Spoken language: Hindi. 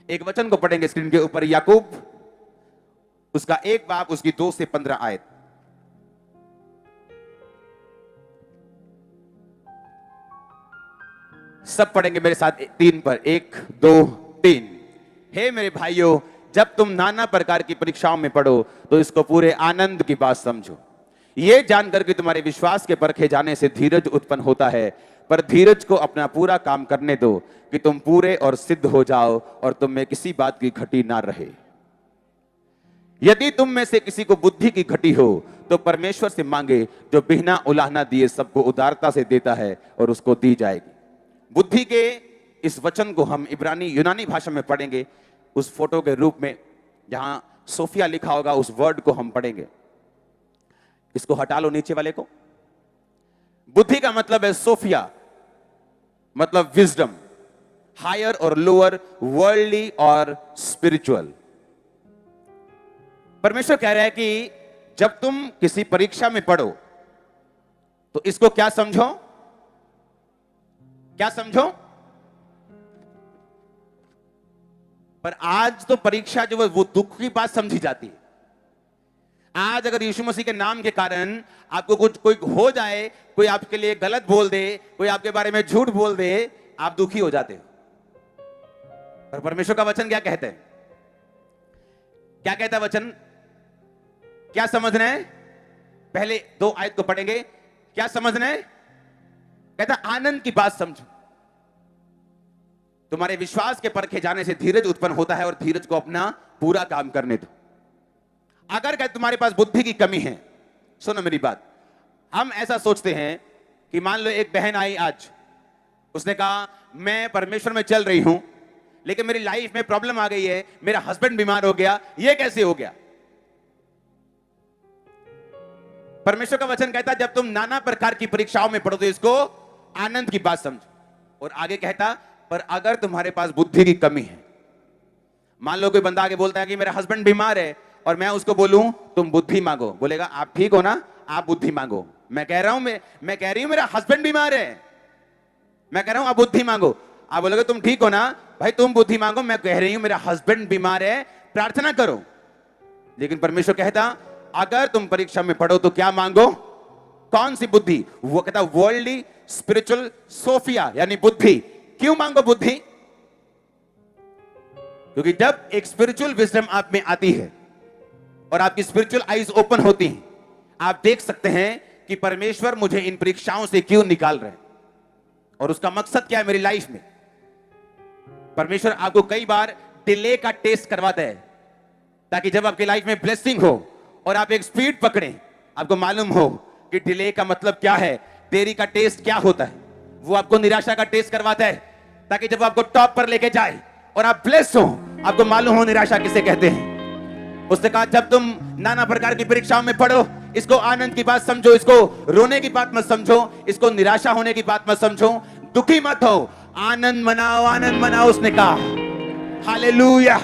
एक वचन को पढ़ेंगे स्क्रीन के ऊपर, याकूब उसका 1 बाब उसकी 2 से 15 आयत। सब पढ़ेंगे मेरे साथ 3 पर, 1 2 3। हे मेरे भाइयों, जब तुम नाना प्रकार की परीक्षाओं में पढ़ो तो इसको पूरे आनंद की बात समझो, ये जानकर कि तुम्हारे विश्वास के परखे जाने से धीरज उत्पन्न होता है। पर धीरज को अपना पूरा काम करने दो कि तुम पूरे और सिद्ध हो जाओ और तुम में किसी बात की घटी ना रहे। यदि तुम में से किसी को बुद्धि की घटी हो तो परमेश्वर से मांगे, जो बिना उलाहना दिए सबको उदारता से देता है, और उसको दी जाएगी। बुद्धि के इस वचन को हम इब्रानी यूनानी भाषा में पढ़ेंगे, उस फोटो के रूप में जहां सोफिया लिखा होगा उस वर्ड को हम पढ़ेंगे। इसको हटा लो नीचे वाले को। बुद्धि का मतलब है सोफिया, मतलब विजडम, हायर और लोअर, वर्ल्डली और स्पिरिचुअल। परमेश्वर कह रहा है कि जब तुम किसी परीक्षा में पढ़ो तो इसको क्या समझो, क्या समझो। पर आज तो परीक्षा जो है वो दुख की बात समझी जाती है। आज अगर यीशु मसीह के नाम के कारण आपको कुछ कोई हो जाए, कोई आपके लिए गलत बोल दे, कोई आपके बारे में झूठ बोल दे, आप दुखी हो जाते हो। पर परमेश्वर का वचन क्या कहते हैं, क्या कहता है वचन, क्या समझना है। पहले 2 आयत को पढ़ेंगे, क्या समझना है। कहता आनंद की बात समझो, तुम्हारे विश्वास के परखे जाने से धीरज उत्पन्न होता है और धीरज को अपना पूरा काम करने दो। अगर क्या तुम्हारे पास बुद्धि की कमी है, सुनो मेरी बात, हम ऐसा सोचते हैं कि मान लो एक बहन आई आज, उसने कहा मैं परमेश्वर में चल रही हूं लेकिन मेरी लाइफ में प्रॉब्लम आ गई है, मेरा हस्बैंड बीमार हो गया, ये कैसे हो गया। परमेश्वर का वचन कहता जब तुम नाना प्रकार की परीक्षाओं में पढ़ो तो इसको आनंद की बात समझो। और आगे कहता पर अगर तुम्हारे पास बुद्धि की कमी है, मान लो कोई बंदा आगे बोलता है कि मेरा हस्बैंड बीमार है और मैं उसको बोलूं तुम बुद्धि मांगो, बोलेगा आप ठीक हो ना, आप बुद्धि मांगो। मैं कह रहा हूं मैं कह रही हूं मेरा हस्बैंड बीमार है, मैं कह रहा हूं आप बुद्धि मांगो, आप बोलोगे तुम ठीक हो ना, भाई तुम बुद्धि मांगो, मैं कह रही हूं मेरा हस्बैंड बीमार है, प्रार्थना करो। लेकिन परमेश्वर कहता अगर तुम परीक्षा में पढ़ो तो क्या मांगो, कौन सी बुद्धि। वो कहता वर्ल्डली स्पिरिचुअल सोफिया, यानी बुद्धि। क्यों मांगो बुद्धि, क्योंकि जब एक स्पिरिचुअल विजडम आप में आती है और आपकी स्पिरिचुअल आईज ओपन होती हैं, आप देख सकते हैं कि परमेश्वर मुझे इन परीक्षाओं से क्यों निकाल रहे हैं और उसका मकसद क्या है मेरी लाइफ में। परमेश्वर आपको कई बार डिले का टेस्ट करवाता है ताकि जब आपकी लाइफ में ब्लेसिंग हो और आप एक स्पीड पकड़ें, आपको मालूम हो कि डिले का मतलब क्या है, देरी का टेस्ट क्या होता है। वो आपको निराशा का टेस्ट करवाता है ताकि जब आपको टॉप पर लेके जाए और आप ब्लेस हो, आपको मालूम हो निराशा किसे कहते हैं। उसने कहा जब तुम नाना प्रकार की परीक्षाओं में पढ़ो, इसको आनंद की बात समझो, इसको रोने की बात मत समझो, इसको निराशा होने की बात मत समझो, दुखी मत हो, आनंद मनाओ, आनंद मनाओ। उसने कहा हालेलुया।